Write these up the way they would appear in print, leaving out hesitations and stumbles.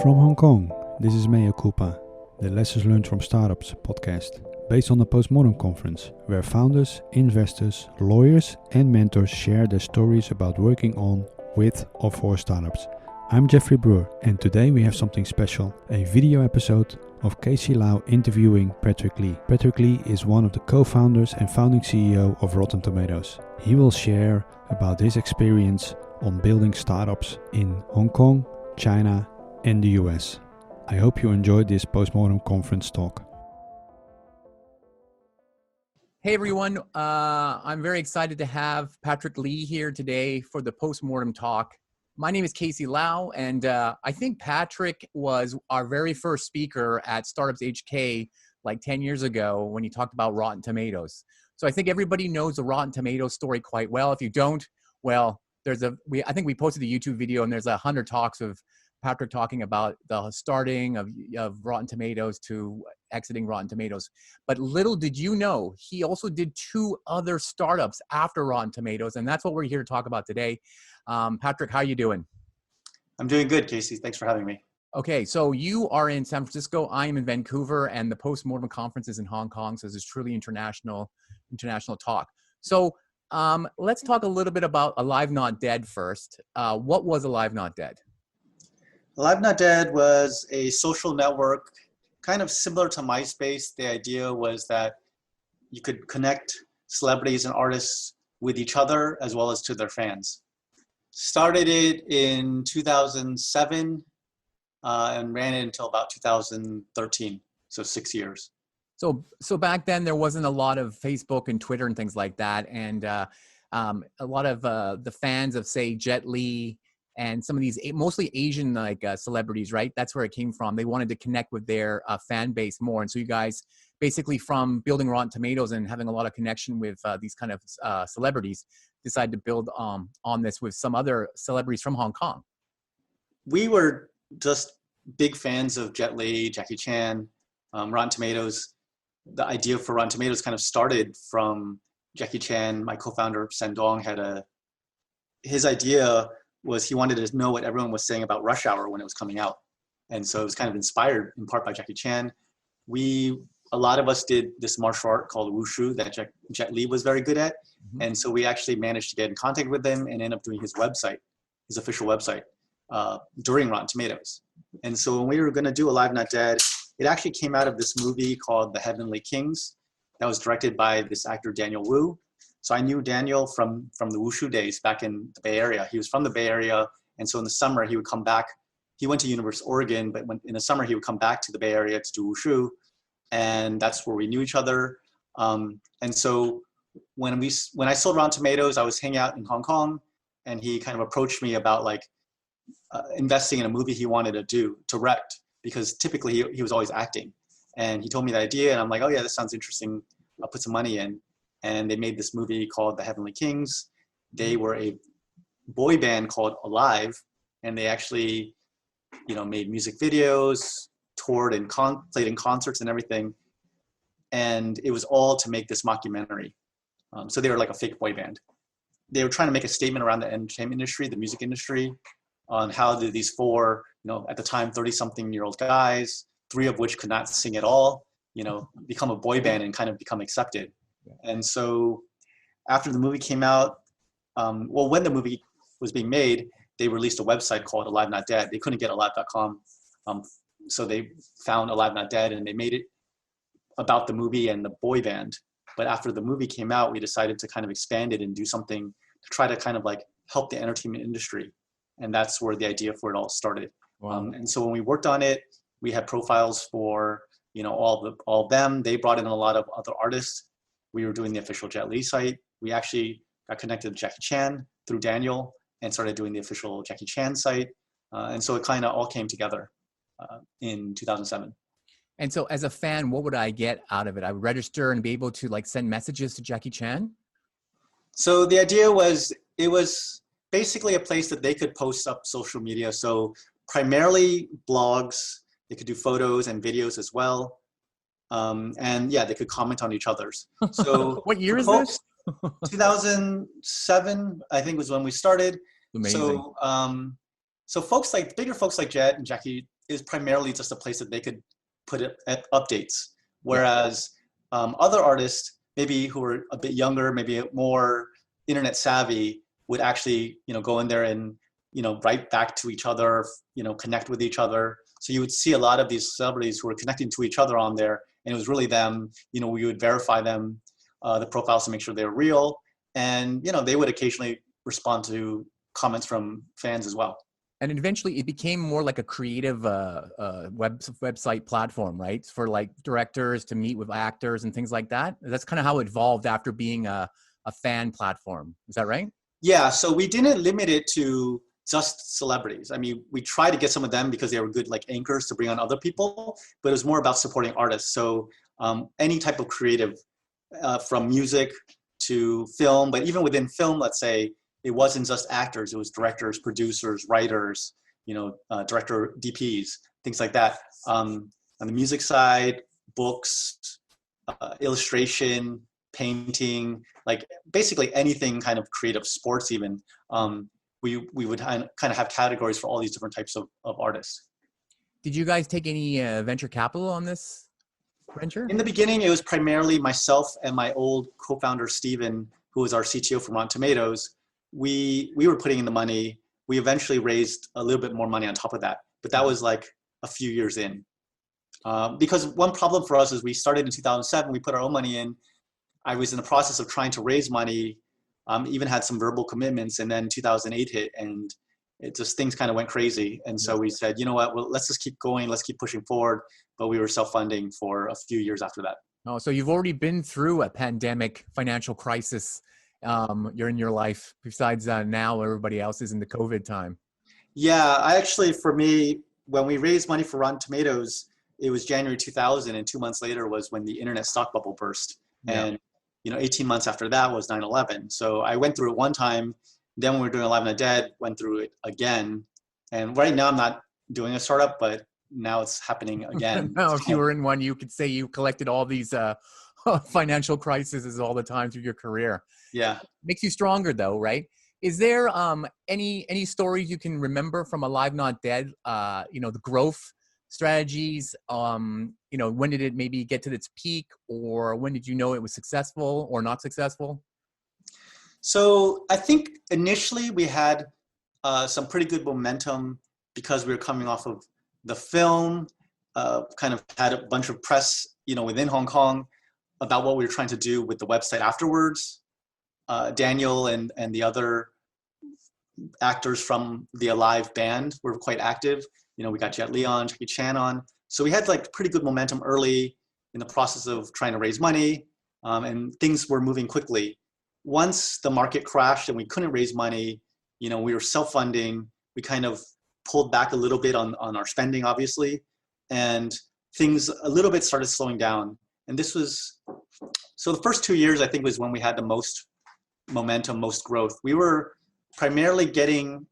From Hong Kong, this is Mea Culpa, the Lessons Learned from Startups podcast, based on the Postmortem Conference, where founders, investors, lawyers and mentors share their stories about working on, with or for startups. I'm Jeffrey Brewer, and today we have something special, a video episode of Casey Lau interviewing Patrick Lee. Patrick Lee is one of the co-founders and founding CEO of Rotten Tomatoes. He will share about his experience on building startups in Hong Kong, China and the US. I hope you enjoyed this Postmortem Conference talk. Hey everyone, I'm very excited to have Patrick Lee here today for the Postmortem talk. My name is Casey Lau, and I think Patrick was our very first speaker at Startups HK like 10 years ago when he talked about Rotten Tomatoes. So I think everybody knows the Rotten Tomatoes story quite well. If you don't, well, I think we posted a YouTube video and there's 100 talks of Patrick talking about the starting of Rotten Tomatoes to exiting Rotten Tomatoes. But little did you know, he also did 2 other startups after Rotten Tomatoes, and that's what we're here to talk about today. Patrick, how are you doing? I'm doing good, Casey. Thanks for having me. Okay, so you are in San Francisco, I am in Vancouver, and the Postmortem Conference is in Hong Kong, so this is truly international talk. So let's talk a little bit about Alive Not Dead first. What was Alive Not Dead? Alive Not Dead was a social network kind of similar to MySpace. The idea was that you could connect celebrities and artists with each other as well as to their fans. Started it in 2007 and ran it until about 2013, so 6 years. So back then there wasn't a lot of Facebook and Twitter and things like that, and a lot of the fans of, say, Jet Li and some of these mostly Asian celebrities, right? That's where it came from. They wanted to connect with their fan base more. And so you guys basically, from building Rotten Tomatoes and having a lot of connection with these kind of celebrities, decided to build on this with some other celebrities from Hong Kong. We were just big fans of Jet Li, Jackie Chan, Rotten Tomatoes. The idea for Rotten Tomatoes kind of started from Jackie Chan. My co-founder, Sendong, his idea was he wanted to know what everyone was saying about Rush Hour when it was coming out. And so it was kind of inspired in part by Jackie Chan. A lot of us did this martial art called Wushu that Jet Li was very good at. Mm-hmm. And so we actually managed to get in contact with him and end up doing his website, his official website, during Rotten Tomatoes. And so when we were gonna do Alive Not Dead, it actually came out of this movie called The Heavenly Kings that was directed by this actor, Daniel Wu. So I knew Daniel from the Wushu days back in the Bay Area. He was from the Bay Area. And so in the summer, he would come back. He went to University of Oregon, but in the summer, he would come back to the Bay Area to do Wushu. And that's where we knew each other. And so when I sold Rotten Tomatoes, I was hanging out in Hong Kong, and he kind of approached me about investing in a movie he wanted to direct, because typically he was always acting. And he told me the idea, and I'm like, oh yeah, this sounds interesting. I'll put some money in. And they made this movie called The Heavenly Kings. They were a boy band called Alive, and they actually, made music videos, toured and played in concerts and everything. And it was all to make this mockumentary. So they were like a fake boy band. They were trying to make a statement around the entertainment industry, the music industry, on how these 4, at the time, 30-something-year-old guys, 3 of which could not sing at all, become a boy band and kind of become accepted. And so after the movie came out, when the movie was being made, they released a website called Alive Not Dead. They couldn't get alive.com. So they found Alive Not Dead, and they made it about the movie and the boy band. But after the movie came out, we decided to kind of expand it and do something to try to kind of help the entertainment industry. And that's where the idea for it all started. Wow. And so when we worked on it, we had profiles for, all of them. They brought in a lot of other artists. We were doing the official Jet Li site. We actually got connected to Jackie Chan through Daniel and started doing the official Jackie Chan site. And so it kind of all came together in 2007. And so as a fan, what would I get out of it? I would register and be able to send messages to Jackie Chan? So the idea was, it was basically a place that they could post up social media. So primarily blogs, they could do photos and videos as well. And yeah, they could comment on each other's. So what year is this? 2007, I think, was when we started. Amazing. So folks bigger folks like Jet and Jackie is primarily just a place that they could put it at updates. Whereas other artists, maybe who are a bit younger, maybe more internet savvy, would actually, go in there and, write back to each other, connect with each other. So you would see a lot of these celebrities who were connecting to each other on there, and it was really them. We would verify them, the profiles, to make sure they were real. And, they would occasionally respond to comments from fans as well. And eventually it became more like a creative website platform, right? For like directors to meet with actors and things like that. That's kind of how it evolved after being a fan platform. Is that right? Yeah, so we didn't limit it to just celebrities. I mean, we tried to get some of them because they were good like anchors to bring on other people, but it was more about supporting artists. So any type of creative, from music to film, but even within film, let's say, it wasn't just actors, it was directors, producers, writers, director DPs, things like that. On the music side, books, illustration, painting, like basically anything kind of creative, sports even. We would kind of have categories for all these different types of artists. Did you guys take any venture capital on this venture? In the beginning, it was primarily myself and my old co-founder, Steven, who was our CTO from Rotten Tomatoes. We were putting in the money. We eventually raised a little bit more money on top of that, but that was like a few years in. Because one problem for us is we started in 2007, we put our own money in. I was in the process of trying to raise money, even had some verbal commitments, and then 2008 hit, and things kind of went crazy. And so we said, you know what, well, let's just keep going, let's keep pushing forward. But we were self-funding for a few years after that. Oh, so you've already been through a pandemic financial crisis. You're in your life, besides now everybody else is in the COVID time. Yeah, for me, when we raised money for Rotten Tomatoes, it was January 2000, and 2 months later was when the internet stock bubble burst. Yeah. And 18 months after that was 9/11. So I went through it one time. Then when we were doing Alive and Dead, went through it again. And right now I'm not doing a startup, but now it's happening again. Now, if you were in one, you could say you collected all these financial crises all the time through your career. Yeah. Makes you stronger though, right? Is there any stories you can remember from Alive Not Dead? The growth strategies, when did it maybe get to its peak, or when did you know it was successful or not successful? So I think initially we had some pretty good momentum because we were coming off of the film, kind of had a bunch of press, within Hong Kong about what we were trying to do with the website afterwards. Daniel and the other actors from the Alive band were quite active. We got Jet Li on, Jackie Chan on. So we had like pretty good momentum early in the process of trying to raise money, and things were moving quickly. Once the market crashed and we couldn't raise money, we were self-funding. We kind of pulled back a little bit on our spending, obviously, and things a little bit started slowing down. And so the first 2 years, I think, was when we had the most momentum, most growth. We were primarily getting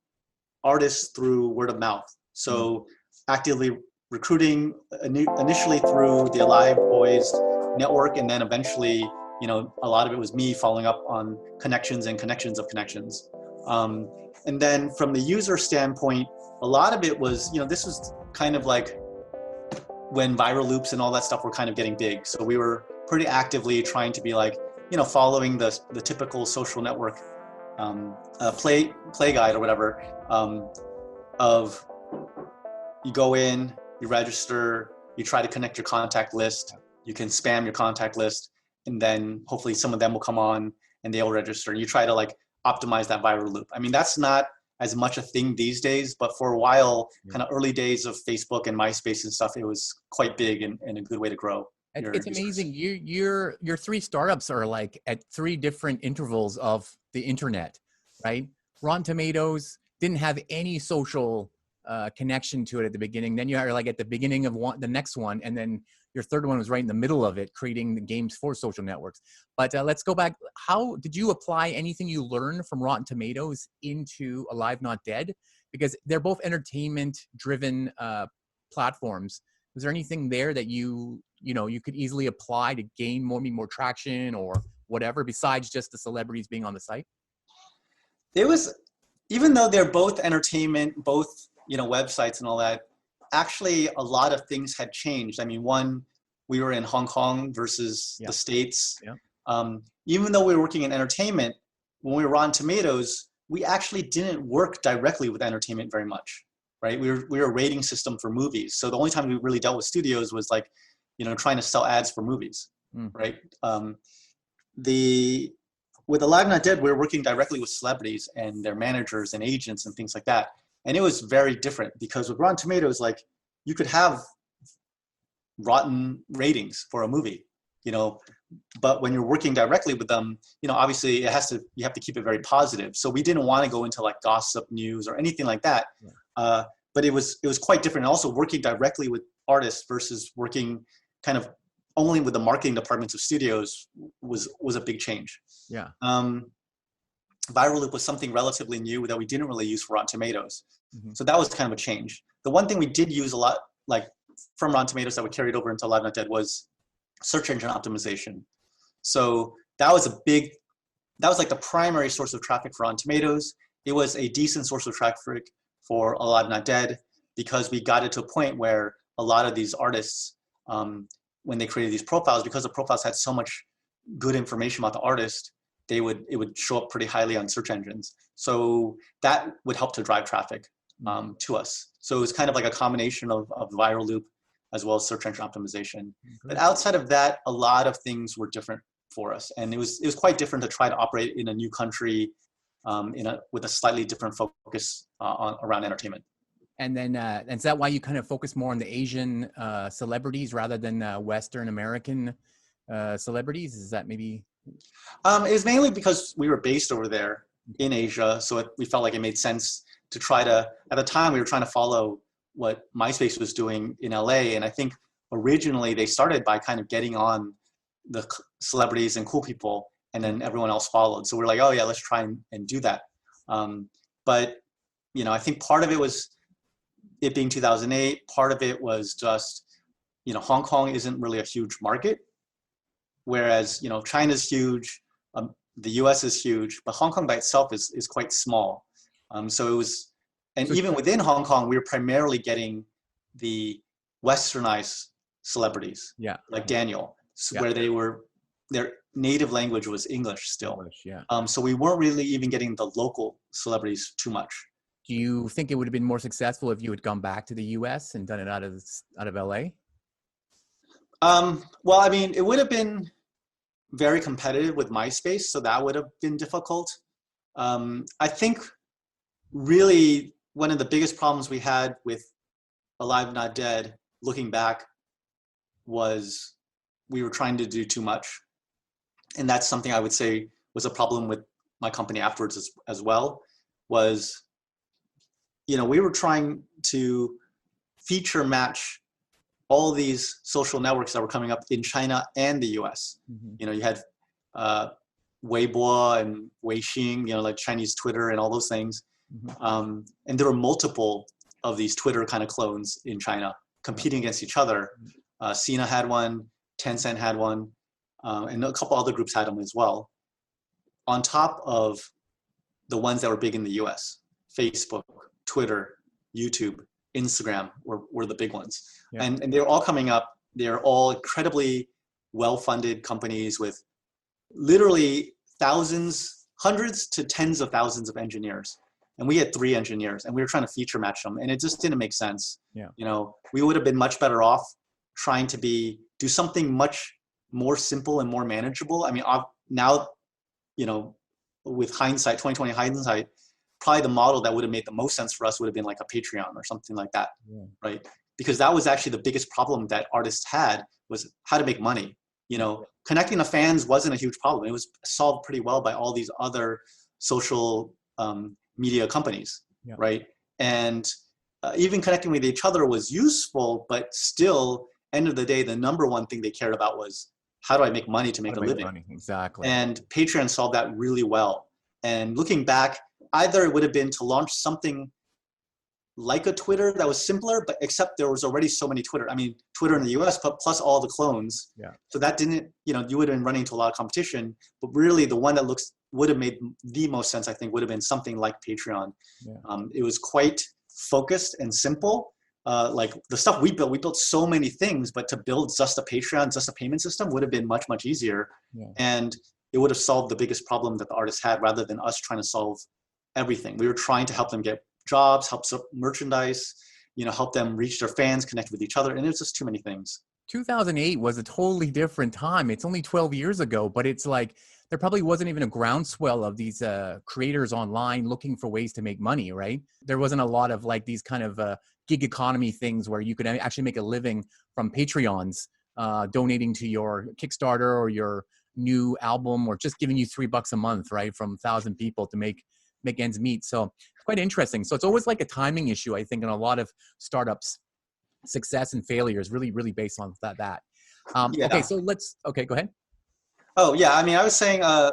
artists through word of mouth. So actively recruiting initially through the Alive Boys network, and then eventually, a lot of it was me following up on connections and connections of connections. And then from the user standpoint, a lot of it was, this was kind of like when viral loops and all that stuff were kind of getting big. So we were pretty actively trying to be like, following the typical social network play guide or whatever, of you go in, you register, you try to connect your contact list, you can spam your contact list, and then hopefully some of them will come on and they'll register. And you try to like optimize that viral loop. I mean, that's not as much a thing these days, but for a while, kind of early days of Facebook and MySpace and stuff, it was quite big and a good way to grow. It's amazing. Your three startups are like at three different intervals of the internet, right? Rotten Tomatoes didn't have any social connection to it at the beginning. Then you are like at the beginning of the next one, and then your third one was right in the middle of it, creating the games for social networks. But let's go back. How did you apply anything you learned from Rotten Tomatoes into Alive Not Dead? Because they're both entertainment-driven platforms. Was there anything there that you could easily apply to gain more traction or whatever, besides just the celebrities being on the site? There was, even though they're both entertainment, both websites and all that, actually a lot of things had changed. I mean, one, we were in Hong Kong versus the States. Even though we were working in entertainment, when we were Rotten Tomatoes, we actually didn't work directly with entertainment very much, right? We were a rating system for movies. So the only time we really dealt with studios was like, trying to sell ads for movies, right? With Alive Not Dead, we were working directly with celebrities and their managers and agents and things like that. And it was very different because with Rotten Tomatoes, like you could have rotten ratings for a movie, but when you're working directly with them, obviously you have to keep it very positive. So we didn't want to go into like gossip news or anything like that. But it was quite different. And also working directly with artists versus working kind of only with the marketing departments of studios was a big change. Viral Loop was something relatively new that we didn't really use for Rotten Tomatoes. So that was kind of a change. The one thing we did use a lot, like from Rotten Tomatoes that we carried over into Alive Not Dead, was search engine optimization. So that was like the primary source of traffic for Rotten Tomatoes. It was a decent source of traffic for Alive Not Dead because we got it to a point where a lot of these artists, when they created these profiles, because the profiles had so much good information about the artist, it would show up pretty highly on search engines. So that would help to drive traffic to us. So it was kind of like a combination of Viral Loop as well as search engine optimization. But outside of that, a lot of things were different for us. And it was quite different to try to operate in a new country with a slightly different focus around entertainment. And then, and is that why you kind of focus more on the Asian celebrities rather than Western American celebrities? Is that maybe? It was mainly because we were based over there in Asia. So we felt like it made sense to try to, at the time we were trying to follow what MySpace was doing in LA. And I think originally they started by kind of getting on the celebrities and cool people, and then everyone else followed. So we're like, oh yeah, let's try and do that. But, I think part of it was it being 2008. Part of it was just, Hong Kong isn't really a huge market. Whereas, China's huge, the US is huge, but Hong Kong by itself is quite small. So it was, and even within Hong Kong, we were primarily getting the westernized celebrities, like Daniel, where their native language was English still. So we weren't really even getting the local celebrities too much. Do you think it would have been more successful if you had gone back to the US and done it out of LA? Well, I mean, it would have been very competitive with MySpace, so that would have been difficult. I think really one of the biggest problems we had with Alive Not Dead, looking back, was we were trying to do too much. And that's something I would say was a problem with my company afterwards as well, was, we were trying to feature match all these social networks that were coming up in China and the US. You had Weibo and Weixin, like Chinese Twitter and all those things. And there were multiple of these Twitter kind of clones in China competing against each other. Sina had one, Tencent had one, and a couple other groups had them as well. On top of the ones that were big in the US, Facebook, Twitter, YouTube, Instagram were the big ones. And they're all coming up. They're all incredibly well-funded companies with literally thousands, hundreds to tens of thousands of engineers. And we had 3 engineers, and we were trying to feature match them, and it just didn't make sense. We would have been much better off trying to do something much more simple and more manageable. I mean, now, with hindsight, 2020 hindsight, probably the model that would have made the most sense for us would have been like a Patreon or something like that, right? Because that was actually the biggest problem that artists had, was how to make money. Connecting to fans wasn't a huge problem. It was solved pretty well by all these other social media companies, right? And even connecting with each other was useful, but still, end of the day, the number one thing they cared about was, how do I make money to make a living? Money. Exactly. And Patreon solved that really well. And looking back, either it would have been to launch something like a Twitter that was simpler, but except there was already so many Twitter. I mean, Twitter in the US, but plus all the clones. So that didn't, you would have been running into a lot of competition. But really, the one that would have made the most sense, I think, would have been something like Patreon. It was quite focused and simple, like the stuff we built so many things, but to build just a Patreon, just a payment system would have been much, much easier. Yeah. And it would have solved the biggest problem that the artists had rather than us trying to solve everything. We were trying to help them get jobs, help merchandise, help them reach their fans, connect with each other. And it was just too many things. 2008 was a totally different time. It's only 12 years ago, but it's like there probably wasn't even a groundswell of these creators online looking for ways to make money, right? There wasn't a lot of like these kind of gig economy things where you could actually make a living from Patreons, donating to your Kickstarter or your new album, or just giving you $3 a month, right, from 1,000 people to make ends meet. So it's quite interesting. So it's always like a timing issue, I think, in a lot of startups. Success and failure is really, really based on that. Yeah. Okay, so okay, go ahead. Oh, yeah. I mean, I was saying, I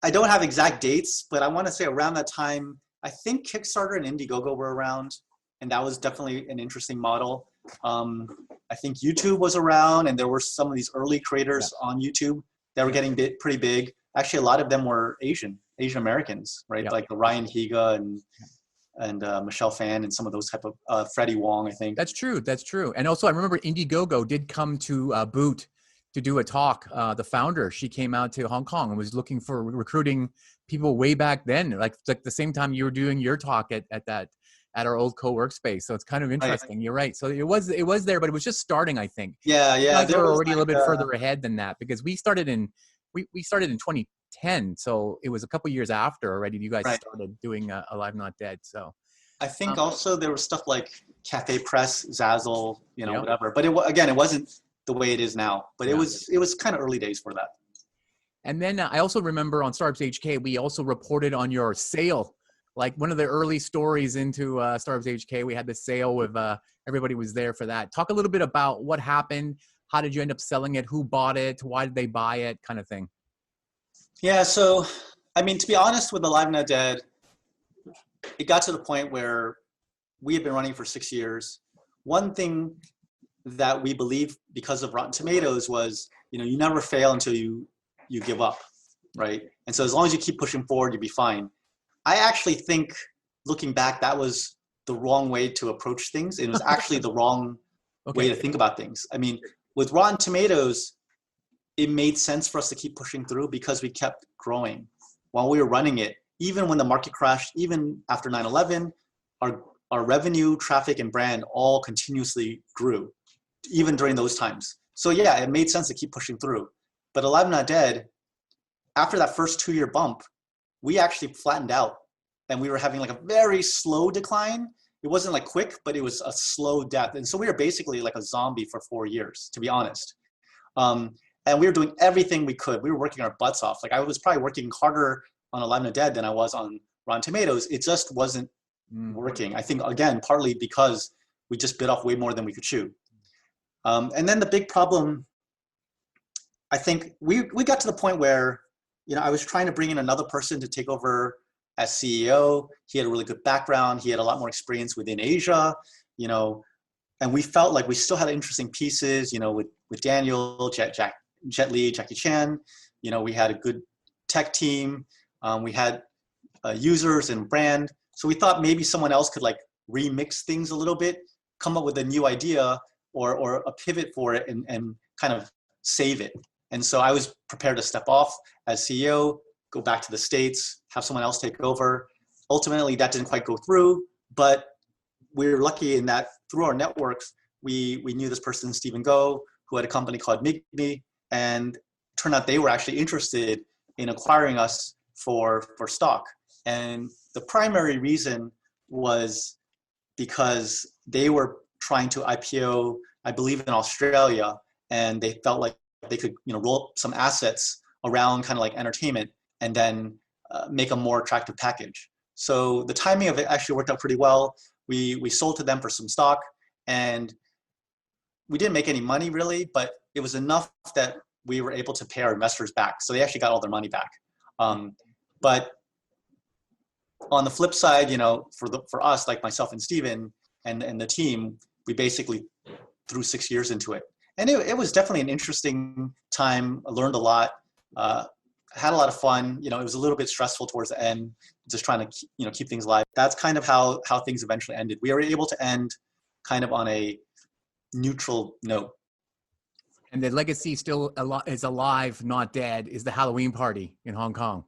don't have exact dates, but I want to say around that time, I think Kickstarter and Indiegogo were around, and that was definitely an interesting model. I think YouTube was around, and there were some of these early creators on YouTube that were getting pretty big. Actually, a lot of them were Asian Americans, right? Like the Ryan Higa and Michelle Phan and some of those type of Freddie Wong, I think. That's true. And also, I remember Indiegogo did come to Boot to do a talk. The founder, she came out to Hong Kong and was looking for recruiting people way back then, like the same time you were doing your talk at our old co-work space. So it's kind of interesting. Right. You're right. So it was there, but it was just starting, I think. Yeah. You guys were already a little bit further ahead than that, because we started in 2010. So it was a couple years after already you guys started doing Alive Not Dead. So I think also there was stuff like Cafe Press, Zazzle, whatever. But it wasn't the way it is now. But it was kind of early days for that. And then I also remember on Startups HK, we also reported on your sale. Like one of the early stories into Startups HK, we had the sale with everybody was there for that. Talk a little bit about what happened. How did you end up selling it? Who bought it? Why did they buy it? Kind of thing. Yeah. So, I mean, to be honest with Alive Not Dead, it got to the point where we had been running for 6 years. One thing that we believe because of Rotten Tomatoes was, you never fail until you give up, right? And so as long as you keep pushing forward, you'll be fine. I actually think, looking back, that was the wrong way to approach things. It was actually the wrong way to think about things. I mean, with Rotten Tomatoes, it made sense for us to keep pushing through because we kept growing. While we were running it, even when the market crashed, even after 9/11, our revenue, traffic, and brand all continuously grew, even during those times. So yeah, it made sense to keep pushing through. But Alive Not Dead, after that first 2-year bump, we actually flattened out, and we were having like a very slow decline. It wasn't like quick, but it was a slow death. And so we were basically like a zombie for 4 years, to be honest. And we were doing everything we could. We were working our butts off. Like I was probably working harder on Alive Not Dead than I was on Rotten Tomatoes. It just wasn't working. I think, again, partly because we just bit off way more than we could chew. And then the big problem, I think we got to the point where, I was trying to bring in another person to take over as CEO. He had a really good background. He had a lot more experience within Asia, and we felt like we still had interesting pieces, with Daniel, Jet Li, Jackie Chan. We had a good tech team. We had users and brand. So we thought maybe someone else could like remix things a little bit, come up with a new idea or a pivot for it and kind of save it. And so I was prepared to step off as CEO, go back to the States, have someone else take over. Ultimately, that didn't quite go through, but we were lucky in that through our networks, we knew this person, Stephen Go, who had a company called MigMe, and turned out they were actually interested in acquiring us for stock. And the primary reason was because they were trying to IPO, I believe, in Australia, and they felt like they could, roll up some assets around kind of like entertainment and then make a more attractive package. So the timing of it actually worked out pretty well. We sold to them for some stock, and we didn't make any money really, but it was enough that we were able to pay our investors back. So they actually got all their money back. But on the flip side, for us, like myself and Steven and the team, we basically threw 6 years into it. And it was definitely an interesting time. I learned a lot. had a lot of fun. You know, it was a little bit stressful towards the end, just trying to keep things alive. That's kind of how things eventually ended. We were able to end kind of on a neutral note. And the legacy still is alive, not dead, is the Halloween party in Hong Kong.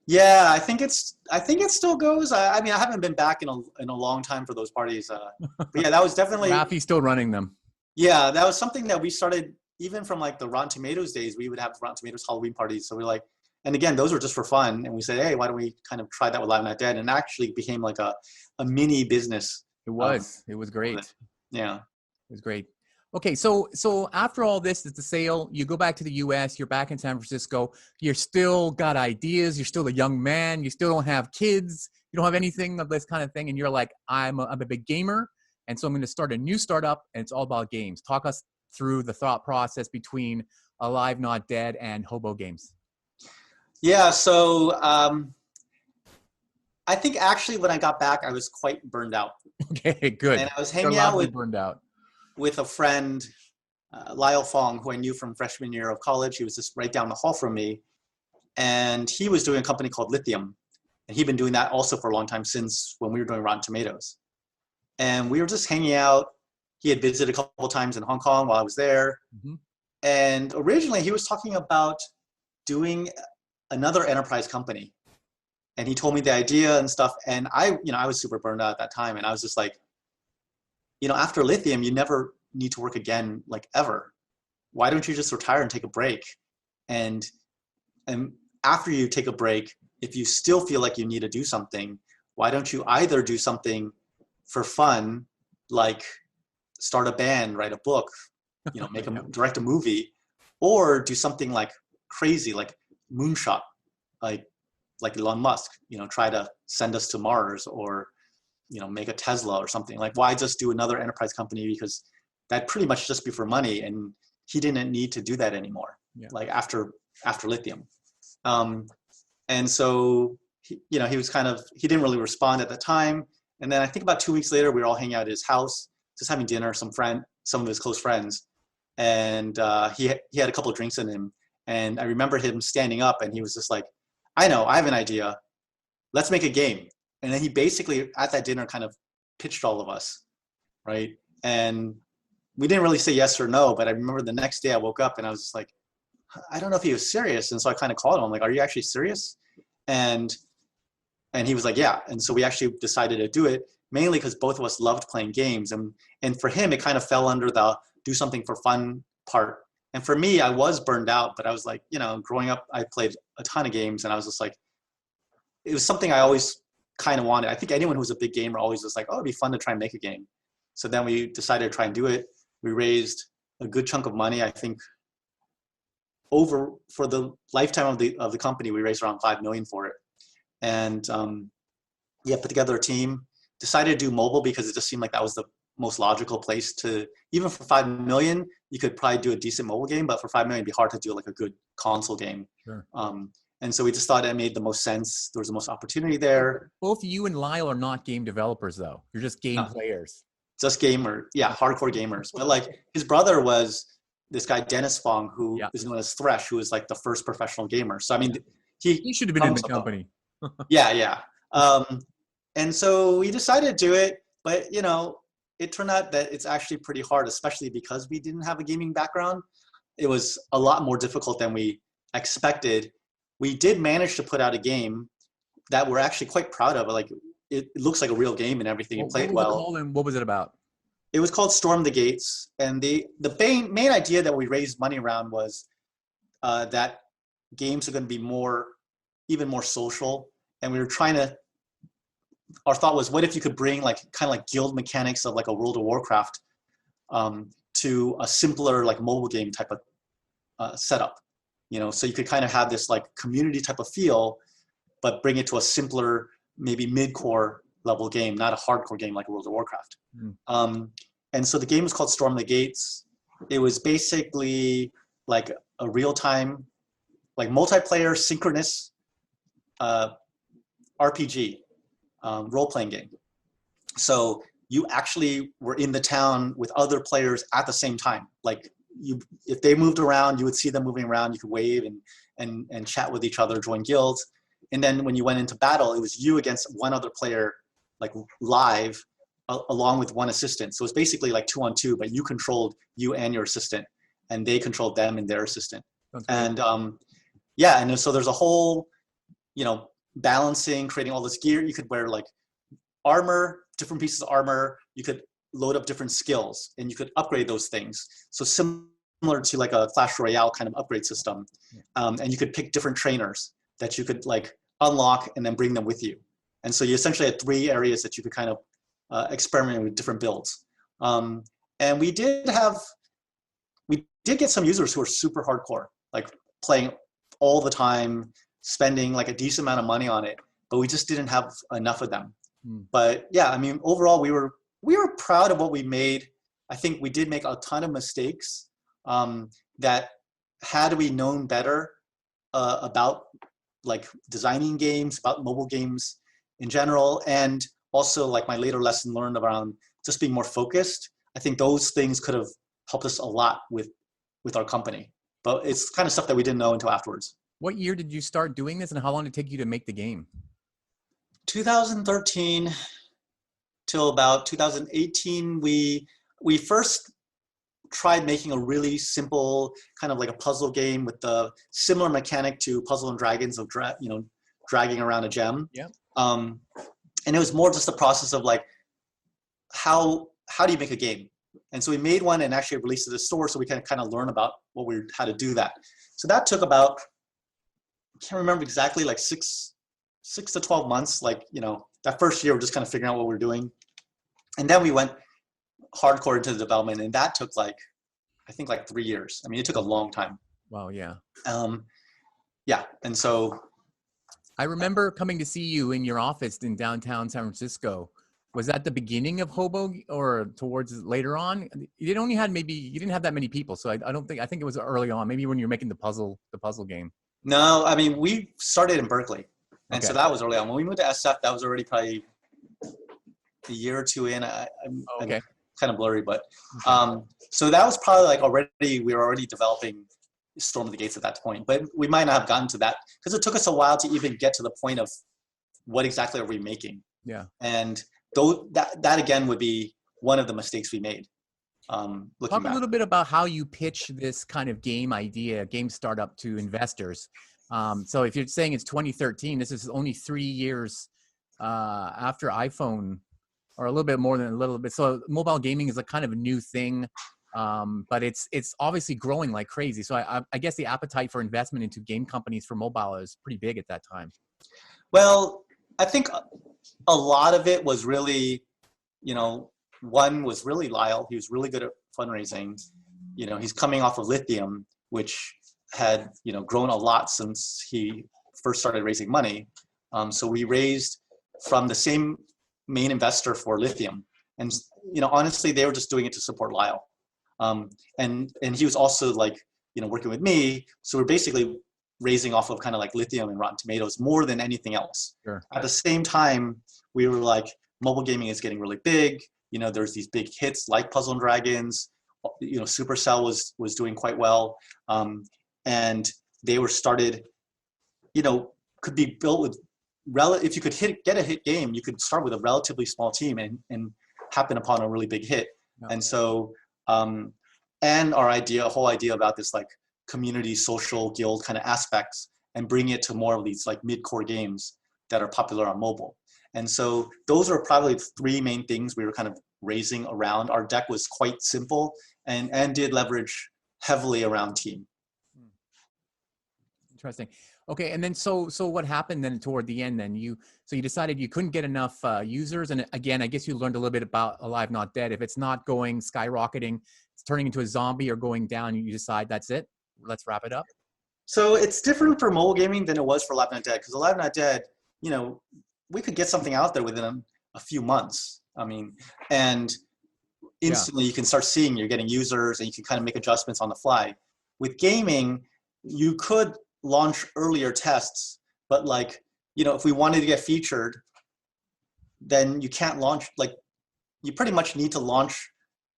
Yeah, I think it still goes. I mean, I haven't been back in a long time for those parties. But yeah, that was definitely. Rafi's still running them. Yeah, that was something that we started even from like the Rotten Tomatoes days. We would have Rotten Tomatoes Halloween parties. So we're like, and again, those were just for fun. And we said, hey, why don't we kind of try that with Live Not Dead? And it actually became like a mini business. It was. It was great. Yeah, it was great. Okay, so after all this is the sale, you go back to the U.S., you're back in San Francisco, you're still got ideas, you're still a young man, you still don't have kids, you don't have anything of this kind of thing, and you're like, I'm a big gamer, and so I'm going to start a new startup, and it's all about games. Talk us through the thought process between Alive Not Dead and Hobo Games. Yeah, so I think actually when I got back, I was quite burned out. Okay, good. And I was hanging out with a friend, Lyle Fong, who I knew from freshman year of college. He was just right down the hall from me. And he was doing a company called Lithium. And he'd been doing that also for a long time, since when we were doing Rotten Tomatoes. And we were just hanging out. He had visited a couple of times in Hong Kong while I was there. Mm-hmm. And originally he was talking about doing another enterprise company. And he told me the idea and stuff. And I was super burned out at that time. And I was just like, after Lithium, you never need to work again, like ever. Why don't you just retire and take a break? And after you take a break, if you still feel like you need to do something, why don't you either do something for fun, like start a band, write a book, direct a movie, or do something like crazy, like moonshot, like Elon Musk, try to send us to Mars, or make a Tesla or something. Like, why just do another enterprise company? Because that'd pretty much just be for money, and he didn't need to do that anymore. Yeah. Like after Lithium. And so he didn't really respond at the time. And then I think about 2 weeks later, we were all hanging out at his house, just having dinner, some of his close friends. And he had a couple of drinks in him. And I remember him standing up, and he was just like, I know, I have an idea. Let's make a game. And then he basically, at that dinner, kind of pitched all of us, right? And we didn't really say yes or no, but I remember the next day I woke up and I was just like, I don't know if he was serious. And so I kind of called him. I'm like, are you actually serious? And he was like, yeah. And so we actually decided to do it, mainly because both of us loved playing games. And for him, it kind of fell under the do something for fun part. And for me, I was burned out, but I was like, growing up, I played a ton of games, and I was just like, it was something I always kind of wanted. I think anyone who's a big gamer always was like, oh, it'd be fun to try and make a game. So then we decided to try and do it. We raised a good chunk of money. I think for the lifetime of the company, we raised around $5 million for it. And put together a team, decided to do mobile because it just seemed like that was the most logical place to, even for $5 million, you could probably do a decent mobile game, but for $5 million, it'd be hard to do like a good console game. Sure. And so we just thought it made the most sense. There was the most opportunity there. Both you and Lyle are not game developers, though. You're just game players. Just hardcore gamers. But like his brother was this guy, Dennis Fong, who is known as Thresh, who was like the first professional gamer. So, I mean, he should have been in the company. Yeah. And so we decided to do it, but it turned out that it's actually pretty hard, especially because we didn't have a gaming background. It was a lot more difficult than we expected. We did manage to put out a game that we're actually quite proud of. Like, it looks like a real game and everything. It played well. What was it called, and what was it about? It was called Storm the Gates. And the main idea that we raised money around was that games are going to be even more social. And we were our thought was, what if you could bring kind of guild mechanics of like a World of Warcraft to a simpler mobile game type of setup. So you could kind of have this community type of feel, but bring it to a simpler, maybe mid-core level game, not a hardcore game like World of Warcraft. And so the game was called Storm the Gates. It was basically like a real-time, multiplayer synchronous RPG, role-playing game. So you actually were in the town with other players at the same time. If they moved around, you would see them moving around. You could wave and chat with each other, join guilds. And then when you went into battle, it was you against one other player, like live, along with one assistant. So it's basically like 2-on-2, but you controlled you and your assistant, and they controlled them and their assistant. And yeah, and so there's a whole, balancing, creating all this gear. You could wear like armor, different pieces of armor. You could load up different skills, and you could upgrade those things. So similar to like a Clash Royale kind of upgrade system. And you could pick different trainers that you could like unlock and then bring them with you. And so you essentially had 3 areas that you could kind of experiment with different builds. And we did get some users who are super hardcore, like playing all the time, spending like a decent amount of money on it, but we just didn't have enough of them. But yeah, I mean, overall, we were proud of what we made. I think we did make a ton of mistakes that had we known better about like designing games, about mobile games in general, and also like my later lesson learned around just being more focused, I think those things could have helped us a lot with our company. But it's kind of stuff that we didn't know until afterwards. What year did you start doing this, and how long did it take you to make the game? 2013 till about 2018, we first tried making a really simple kind of like a puzzle game with the similar mechanic to Puzzle and Dragons of dragging around a gem. Yeah. And it was more just the process of like how do you make a game? And so we made one and actually released it to the store so we can kind of learn about how to do that. So that took about, I can't remember exactly, like 6 to 12 months. Like, that first year we're just kind of figuring out what we're doing. And then we went hardcore into the development, and that took like, I think like 3 years. I mean, it took a long time. Wow, yeah. Yeah, and so. I remember coming to see you in your office in downtown San Francisco. Was that the beginning of Hobo, or towards later on? You didn't have that many people, so I think it was early on. Maybe when you were making the puzzle game. No, I mean, we started in Berkeley, and Okay. so that was early on. When we moved to SF, that was already probably a year or 2 in. I'm kind of blurry, but so that was probably like we were already developing Storm of the Gates at that point, but we might not have gotten to that because it took us a while to even get to the point of what exactly are we making. Yeah. And that again would be one of the mistakes we made. Talk a little bit about how you pitch this kind of game idea, game startup to investors. So if you're saying it's 2013, this is only 3 years after iPhone, or a little bit more than a little bit. So mobile gaming is a kind of a new thing, but it's obviously growing like crazy. So I guess the appetite for investment into game companies for mobile is pretty big at that time. Well, I think a lot of it was really, one was really Lyle. He was really good at fundraising. He's coming off of Lithium, which had, grown a lot since he first started raising money. So we raised from the same main investor for Lithium. And, honestly, they were just doing it to support Lyle. And he was also like, working with me. So we're basically raising off of kind of like Lithium and Rotten Tomatoes more than anything else. Sure. At the same time, we were like, mobile gaming is getting really big. There's these big hits like Puzzle and Dragons. Supercell was doing quite well. And they were started, could be built with if you could get a hit game, you could start with a relatively small team and happen upon a really big hit. Yeah. And so, and our whole idea about this like community, social, guild kind of aspects, and bring it to more of these like mid-core games that are popular on mobile. And so those are probably 3 main things we were kind of raising around. Our deck was quite simple and did leverage heavily around team. Interesting. Okay, and then so what happened then toward the end then? You decided you couldn't get enough users, and again, I guess you learned a little bit about Alive Not Dead. If it's not going skyrocketing, it's turning into a zombie or going down, you decide that's it. Let's wrap it up. So it's different for mobile gaming than it was for Alive Not Dead, because Alive Not Dead, we could get something out there within a few months. I mean, and instantly you can start seeing you're getting users, and you can kind of make adjustments on the fly. With gaming, you could launch earlier tests, but like, if we wanted to get featured, then you can't launch, like, you pretty much need to launch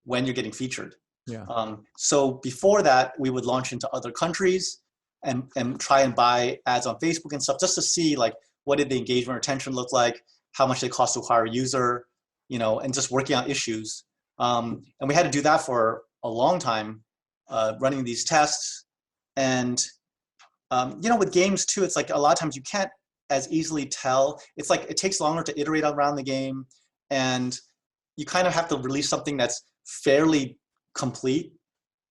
when you're getting featured. Yeah. So before that, we would launch into other countries. and try and buy ads on Facebook and stuff just to see like what did the engagement retention look like, how much they cost to acquire a user, and just working out issues. And we had to do that for a long time, running these tests. And with games too, it's like a lot of times you can't as easily tell. It's like it takes longer to iterate around the game, and you kind of have to release something that's fairly complete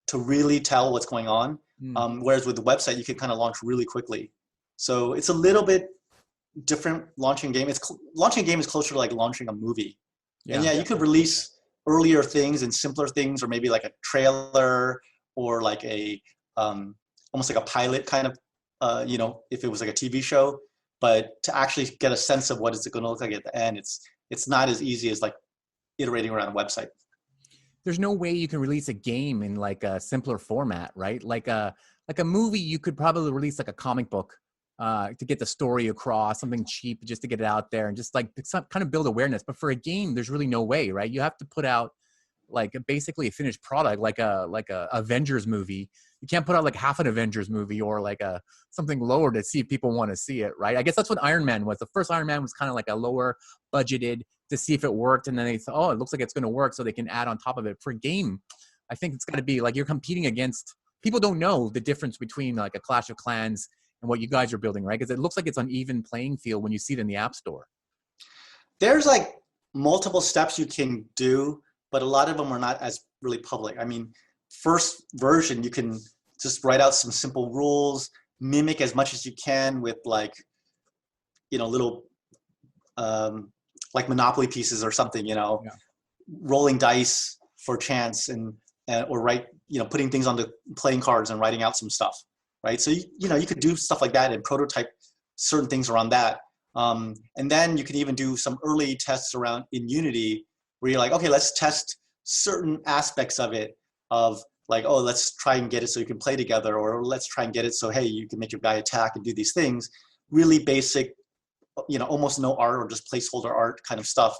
to really tell what's going on. Whereas with the website, you can kind of launch really quickly. So it's a little bit different launching a game. Launching a game is closer to like launching a movie. And you could release earlier things and simpler things, or maybe like a trailer or like a almost like a pilot kind of, if it was like a TV show. But to actually get a sense of what is it going to look like at the end, it's not as easy as like iterating around a website. There's no way you can release a game in like a simpler format, right? Like a movie, you could probably release like a comic book to get the story across, something cheap just to get it out there and just like kind of build awareness. But for a game, there's really no way, right? You have to put out like basically a finished product, like a Avengers movie. You can't put out like half an Avengers movie or like something lower to see if people want to see it, right? I guess that's what Iron Man was. The first Iron Man was kind of like a lower budgeted to see if it worked, and then they thought, oh, it looks like it's going to work, so they can add on top of it. For a game, I think it's got to be like you're competing against people. Don't know the difference between like a Clash of Clans and what you guys are building, right? Because it looks like it's on even playing field when you see it in the App Store. There's like multiple steps you can do, but a lot of them are not as really public. I mean, first version, you can just write out some simple rules, mimic as much as you can with like, little like Monopoly pieces or something, rolling dice for chance or putting things on the playing cards and writing out some stuff, right? So, you could do stuff like that and prototype certain things around that. And then you can even do some early tests around in Unity where you're like, okay, let's test certain aspects of it, of like, oh, let's try and get it so you can play together, or let's try and get it so, hey, you can make your guy attack and do these things. Really basic, almost no art or just placeholder art kind of stuff.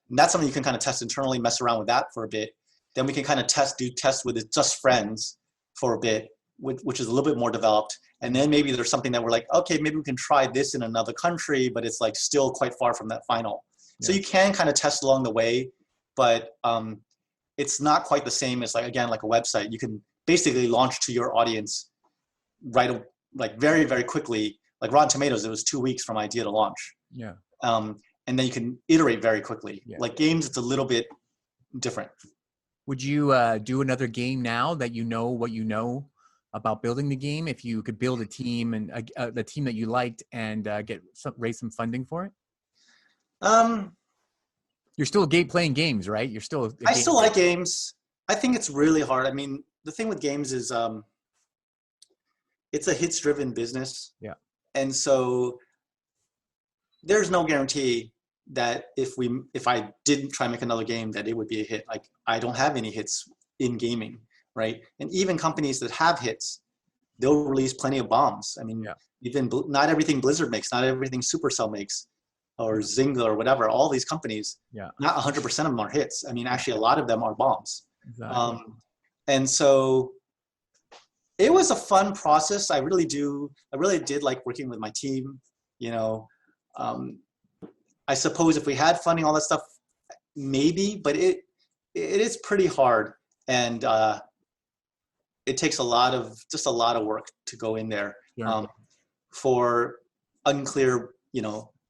And that's something you can kind of test internally, mess around with that for a bit. Then we can kind of do tests with it, just friends for a bit, which is a little bit more developed. And then maybe there's something that we're like, okay, maybe we can try this in another country, but it's like still quite far from that final. Yeah. So you can kind of test along the way, but it's not quite the same as like a website. You can basically launch to your audience very, very quickly. Like Rotten Tomatoes, it was 2 weeks from idea to launch. Yeah. And then you can iterate very quickly. Yeah. Like games, it's a little bit different. Would you do another game now that you know what you know about building the game? If you could build a team and the team that you liked and raise some funding for it? You're still playing games, right? You're still. I still like games. I think it's really hard. I mean, the thing with games is it's a hits-driven business. Yeah. And so there's no guarantee that if I didn't try and make another game that it would be a hit. Like I don't have any hits in gaming, right? And even companies that have hits, they'll release plenty of bombs. I mean, even not everything Blizzard makes, not everything Supercell makes, or Zynga or whatever, all these companies, not 100% of them are hits. I mean, actually a lot of them are bombs. Exactly. And so it was a fun process. I really did like working with my team, I suppose if we had funding, all that stuff, maybe, but it is pretty hard. And it takes a lot of work to go in there for unclear,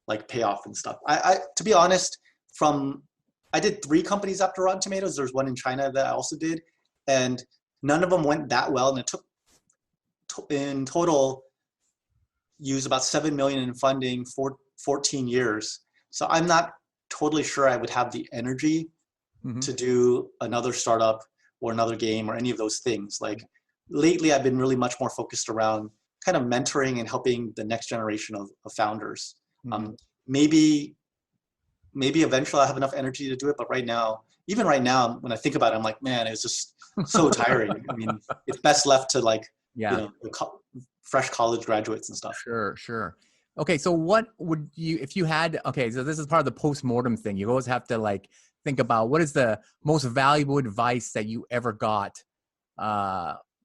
like payoff and stuff. I to be honest, I did 3 companies after Rotten Tomatoes. There's one in China that I also did, and none of them went that well. And it took in total use about $7 million in funding for 14 years. So I'm not totally sure I would have the energy to do another startup or another game or any of those things. Like lately, I've been really much more focused around kind of mentoring and helping the next generation of founders. Maybe eventually I'll have enough energy to do it, but even right now, when I think about it, I'm like, man, it's just so tiring. I mean, it's best left to like, fresh college graduates and stuff. Sure. Okay, so what would you, if you had, so this is part of the post-mortem thing. You always have to like think about what is the most valuable advice that you ever got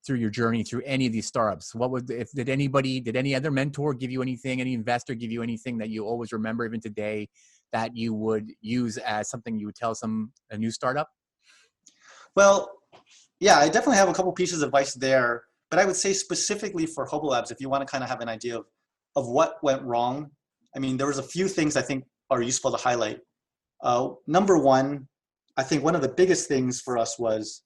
through your journey through any of these startups? What would, if did any other mentor give you anything, any investor give you anything that you always remember even today that you would use as something you would tell a new startup? Well, yeah, I definitely have a couple pieces of advice there, but I would say specifically for Hobo Labs, if you want to kind of have an idea of what went wrong, I mean, there was a few things I think are useful to highlight. Number one, I think one of the biggest things for us was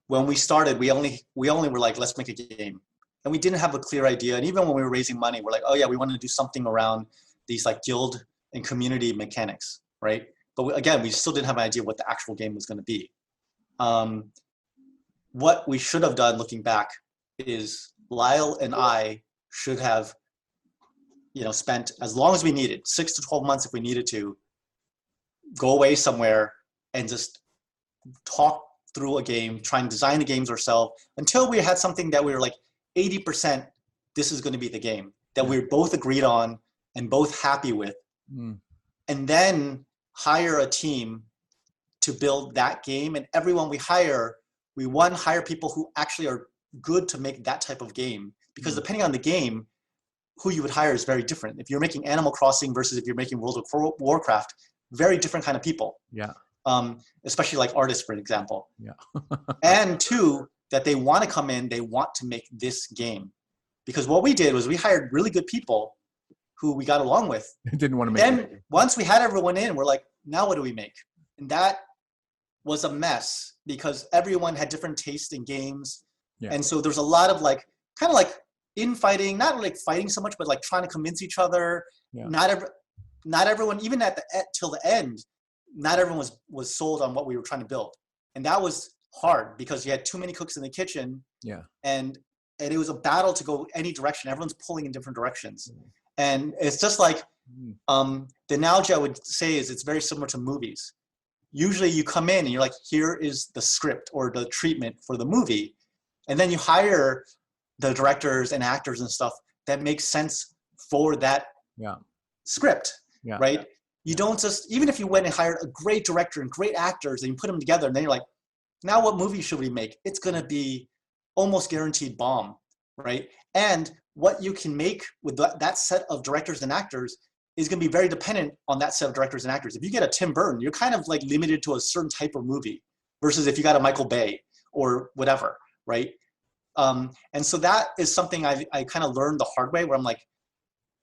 when we started, we only were like, let's make a game. And we didn't have a clear idea. And even when we were raising money, we're like, oh yeah, we want to do something around these like guild and community mechanics, right? But again, we still didn't have an idea what the actual game was going to be. What we should have done looking back is Lyle and I should have, spent as long as we needed, 6 to 12 months if we needed to, go away somewhere and just talk through a game, try and design the games ourselves until we had something that we were like 80%, this is going to be the game that we both agreed on and both happy with. And then hire a team to build that game. And everyone we hire, we hire people who actually are good to make that type of game, because depending on the game, who you would hire is very different. If you're making Animal Crossing versus if you're making World of Warcraft, very different kind of people. Yeah. Especially like artists, for example. Yeah. And two, that they want to come in, they want to make this game. Because what we did was we hired really good people who we got along with. Didn't want to make And once we had everyone in, we're like, now what do we make? And that was a mess because everyone had different tastes in games. Yeah. And so there's a lot of like, kind of like infighting, not like fighting so much, but like trying to convince each other. Yeah. Not everyone, even till the end, not everyone was sold on what we were trying to build. And that was hard because you had too many cooks in the kitchen. Yeah. And it was a battle to go any direction. Everyone's pulling in different directions. And it's just like, the analogy I would say is it's very similar to movies. Usually you come in and you're like, here is the script or the treatment for the movie. And then you hire the directors and actors and stuff that makes sense for that script, right? You don't just, even if you went and hired a great director and great actors and you put them together and then you're like, now what movie should we make? It's going to be almost guaranteed bomb, right? And what you can make with that set of directors and actors is going to be very dependent on that set of directors and actors. If you get a Tim Burton, you're kind of like limited to a certain type of movie versus if you got a Michael Bay or whatever, right? And so that is something I kind of learned the hard way where I'm like,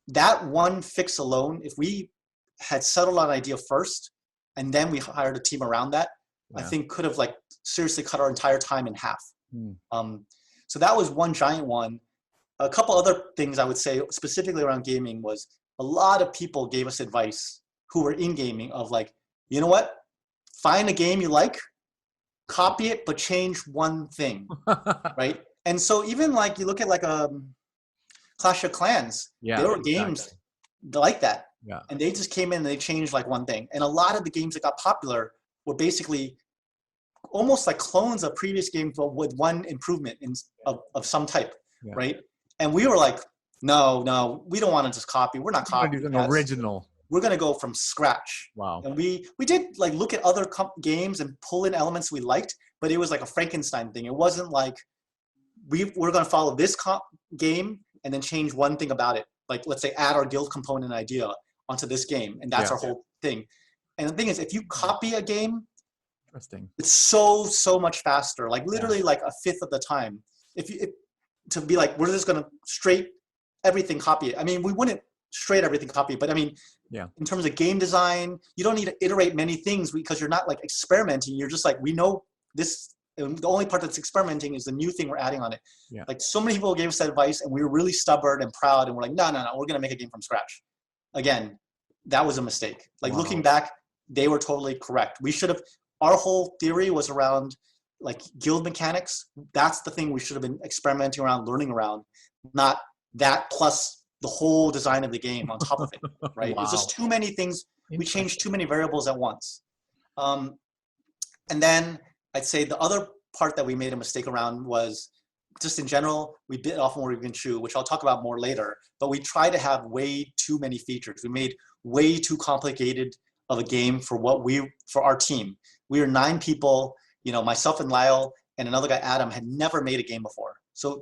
that one fix alone, if we had settled on an idea first and then we hired a team around that, I think could have like seriously cut our entire time in half. So that was one giant one. A couple other things I would say specifically around gaming was a lot of people gave us advice who were in gaming of like, you know what, find a game you like, copy it, but change one thing, right? And so even like you look at like Clash of Clans, there were games like that. Yeah. And they just came in and they changed like one thing. And a lot of the games that got popular were basically almost like clones of previous games, but with one improvement of some type, right? And we were like, no, we don't want to just copy. We're not copying. An original. We're going to go from scratch. Wow. And we did like look at other games and pull in elements we liked, but it was like a Frankenstein thing. It wasn't like we're going to follow this game and then change one thing about it. Like let's say add our guild component idea onto this game. And that's our whole thing. And the thing is, if you copy a game, it's so much faster, like literally like a fifth of the time. To be like, we're just going to straight everything copy it. I mean, we wouldn't straight everything copy, but I mean, in terms of game design, you don't need to iterate many things because you're not like experimenting. You're just like, we know this, and the only part that's experimenting is the new thing we're adding on it. Yeah. Like so many people gave us that advice and we were really stubborn and proud and we're like, no, we're going to make a game from scratch. Again, that was a mistake. Like looking back, they were totally correct. We should have, our whole theory was around like guild mechanics. That's the thing we should have been experimenting around, learning around, not that plus the whole design of the game on top of it, right? It's just too many things. We changed too many variables at once. And then I'd say the other part that we made a mistake around was just in general, we bit off more we can chew, which I'll talk about more later, but we try to have way too many features. We made way too complicated of a game for our team. We are 9 people, myself and Lyle and another guy, Adam, had never made a game before. So,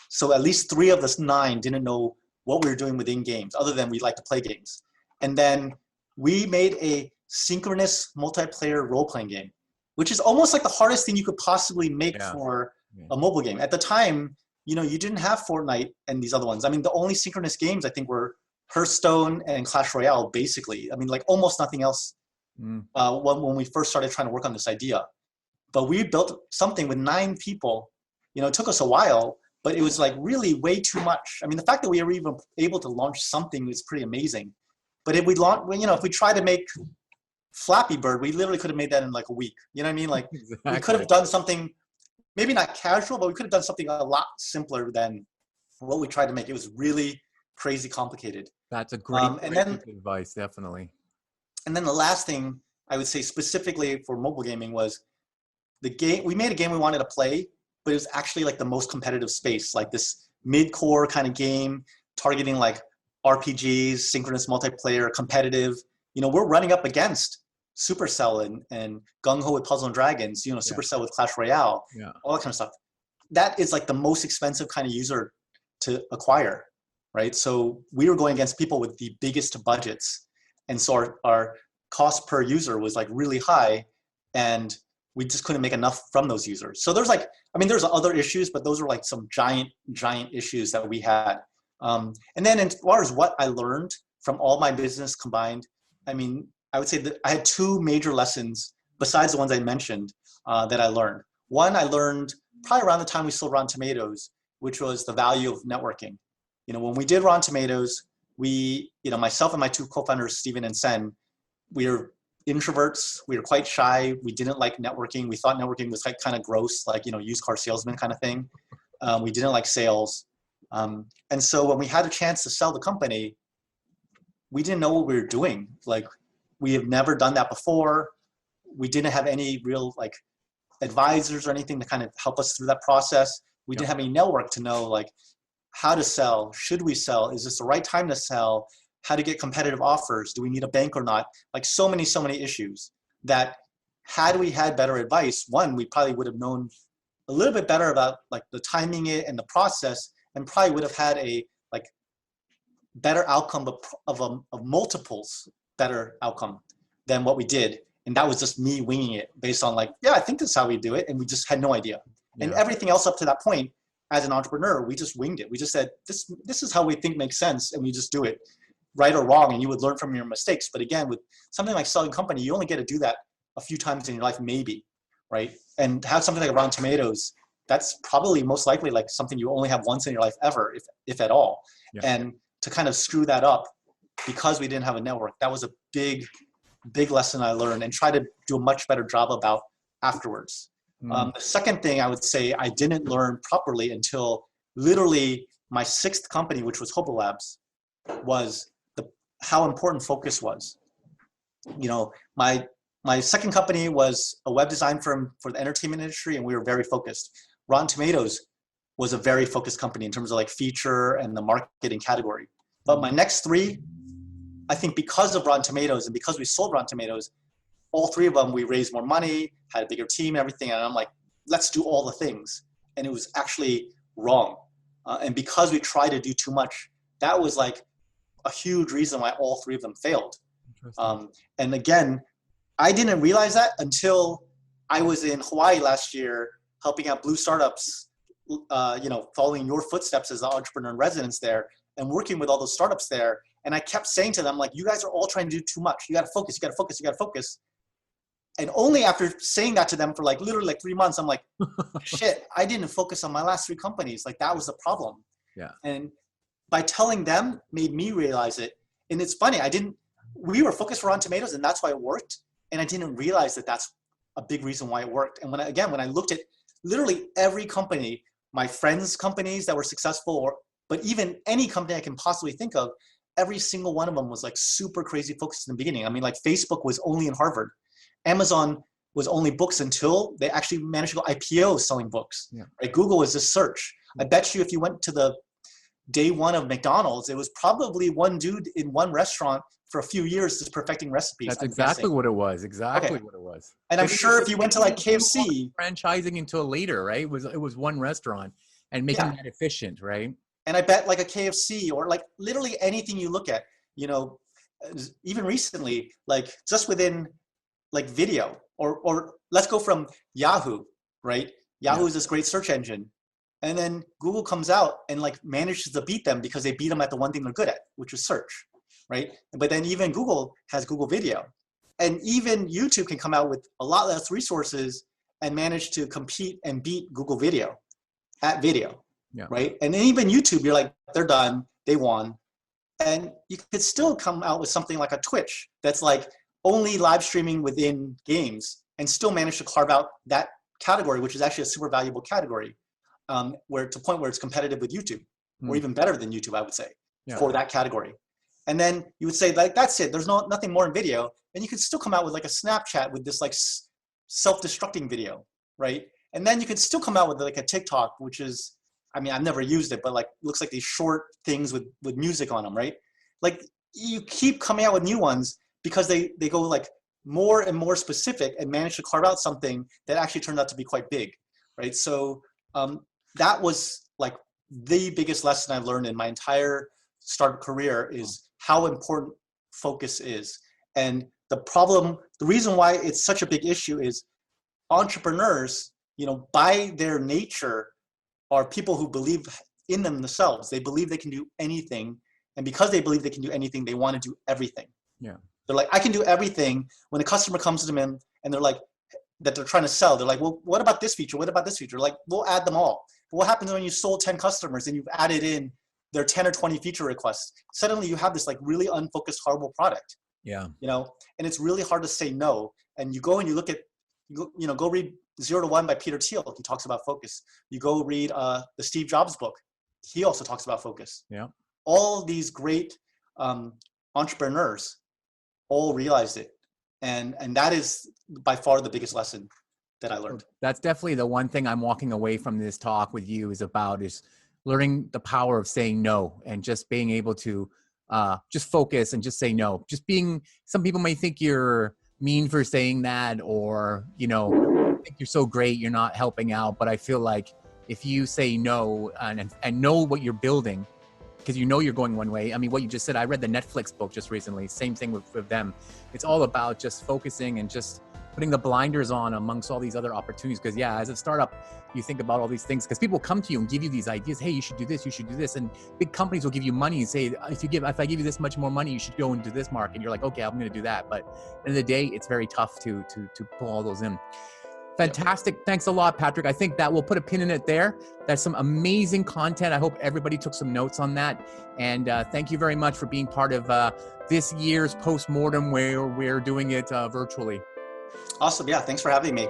so at least 3 of us 9 didn't know what we were doing within games, other than we like to play games. And then we made a synchronous multiplayer role-playing game, which is almost like the hardest thing you could possibly make for a mobile game. At the time, you didn't have Fortnite and these other ones. I mean, the only synchronous games I think were Hearthstone and Clash Royale, basically. I mean, like almost nothing else when we first started trying to work on this idea. But we built something with 9 people. It took us a while, but it was like really way too much. I mean, the fact that we were even able to launch something is pretty amazing. But if we if we tried to make Flappy Bird, we literally could have made that in like a week. You know what I mean? Like exactly. We could have done something, maybe not casual, but we could have done something a lot simpler than what we tried to make. It was really crazy complicated. That's a great piece of advice, definitely. And then the last thing I would say specifically for mobile gaming was we made a game we wanted to play, but it was actually like the most competitive space, like this mid-core kind of game targeting like RPGs, synchronous multiplayer, competitive. We're running up against Supercell and Gung Ho with Puzzle and Dragons, Supercell with Clash Royale, all that kind of stuff. That is like the most expensive kind of user to acquire, right? So we were going against people with the biggest budgets. And so our cost per user was like really high, and we just couldn't make enough from those users. So there's there's other issues, but those were like some giant issues that we had. And then as far as what I learned from all my business combined, I would say that I had 2 major lessons besides the ones I mentioned that I learned. One, I learned probably around the time we sold Rotten Tomatoes, which was the value of networking. When we did Rotten Tomatoes, we, myself and my 2 co-founders, Steven and Sen, we were introverts. We were quite shy. We didn't like networking. We thought networking was like kind of gross, like, used car salesman kind of thing. We didn't like sales. And so when we had a chance to sell the company, we didn't know what we were doing. Like, we have never done that before. We didn't have any real like advisors or anything to kind of help us through that process. We didn't have any network to know like how to sell. Should we sell? Is this the right time to sell? How to get competitive offers? Do we need a bank or not? Like so many issues that had we had better advice, one, we probably would have known a little bit better about like the timing it and the process, and probably would have had a like better outcome of multiples better outcome than what we did. And that was just me winging it based on like, I think this is how we do it. And we just had no idea. Yeah. And everything else up to that point as an entrepreneur, we just winged it. We just said, this is how we think makes sense. And we just do it, right or wrong. And you would learn from your mistakes. But again, with something like selling company, you only get to do that a few times in your life, maybe, right? And have something like Rotten Tomatoes, that's probably most likely like something you only have once in your life ever, if at all. Yeah. And to kind of screw that up because we didn't have a network, that was a big lesson I learned and try to do a much better job about afterwards. The second thing I would say I didn't learn properly until literally my 6th company, which was Hobo Labs, was how important focus was. My second company was a web design firm for the entertainment industry, and we were very focused. Rotten Tomatoes was a very focused company in terms of like feature and the marketing category. But my next 3, I think because of Rotten Tomatoes and because we sold Rotten Tomatoes, all 3 of them, we raised more money, had a bigger team and everything. And I'm like, let's do all the things. And it was actually wrong. And because we tried to do too much, that was like a huge reason why all 3 of them failed. And again, I didn't realize that until I was in Hawaii last year, helping out Blue startups, following your footsteps as the entrepreneur in residence there and working with all those startups there. And I kept saying to them, like, you guys are all trying to do too much. You got to focus, you got to focus, you got to focus. And only after saying that to them for like literally like 3 months, I'm like, shit, I didn't focus on my last 3 companies. Like that was the problem. Yeah. And by telling them made me realize it. And it's funny, we were focused for Rotten Tomatoes and that's why it worked. And I didn't realize that that's a big reason why it worked. And when I looked at literally every company, my friends' companies that were successful, but even any company I can possibly think of, every single one of them was like super crazy focused in the beginning. I mean, like Facebook was only in Harvard. Amazon was only books until they actually managed to go IPO selling books. Yeah. Right? Google was just search. I bet you if you went to the day 1 of McDonald's, it was probably one dude in one restaurant for a few years just perfecting recipes. That's exactly what it was. was. And I'm It sure if you went to like didn't KFC, franchising until later, right? It was one restaurant and making yeah, that efficient, right? and I bet like a KFC or like literally anything you look at, you know, even recently, like just within like video or let's go from Yahoo, right? Yeah. Yahoo is this great search engine. And then Google comes out and like manages to beat them because they beat them at the one thing they're good at, which is search, right? But then even Google has Google Video. And even YouTube can come out with a lot less resources and manage to compete and beat Google Video at video, Yeah. right? And then even YouTube, you're like, they're done, they won. And you could still come out with something like a Twitch that's like only live streaming within games and still manage to carve out that category, which is actually a super valuable category, where to a point where it's competitive with YouTube or even better than YouTube, I would say, for that category. And then you would say like, that's it. There's nothing more in video. And you could still come out with like a Snapchat with this like self-destructing video, right? And then you could still come out with like a TikTok, which is, I mean, I've never used it, but like looks like these short things with music on them, right? Like you keep coming out with new ones because they go like more and more specific and manage to carve out something that actually turned out to be quite big, right? So that was like the biggest lesson I've learned in my entire startup career is how important focus is. And the reason why it's such a big issue is entrepreneurs, you know, by their nature are people who believe in themselves. They believe they can do anything. And because they believe they can do anything, they want to do everything. Yeah. They're like, I can do everything. When a customer comes to them and they're like, that they're trying to sell, they're like, well, what about this feature? What about this feature? Like, we'll add them all. But what happens when you sold 10 customers and you've added in their 10 or 20 feature requests? Suddenly you have this like really unfocused, horrible product. Yeah. You know, and it's really hard to say no. And you go and you look at, go read 0 to 1 by Peter Thiel. He talks about focus. You go read the Steve Jobs book. He also talks about focus. Yeah. All these great entrepreneurs all realized it. And that is by far the biggest lesson that I learned. That's definitely the one thing I'm walking away from this talk with you is learning the power of saying no and just being able to just focus and just say no. Some people may think you're mean for saying that, or, think you're so great, you're not helping out. But I feel like if you say no and know what you're building, because you're going one way. I mean, what you just said, I read the Netflix book just recently, same thing with them. It's all about just focusing and just putting the blinders on amongst all these other opportunities. Because as a startup, you think about all these things because people come to you and give you these ideas. Hey, you should do this, you should do this. And big companies will give you money and say, if I give you this much more money, you should go into this market. And you're like, okay, I'm going to do that. But at the end of the day, it's very tough to pull all those in. Fantastic. Thanks a lot, Patrick. I think that we'll put a pin in it there. That's some amazing content. I hope everybody took some notes on that. And thank you very much for being part of this year's Postmortem, where we're doing it virtually. Awesome. Yeah. Thanks for having me.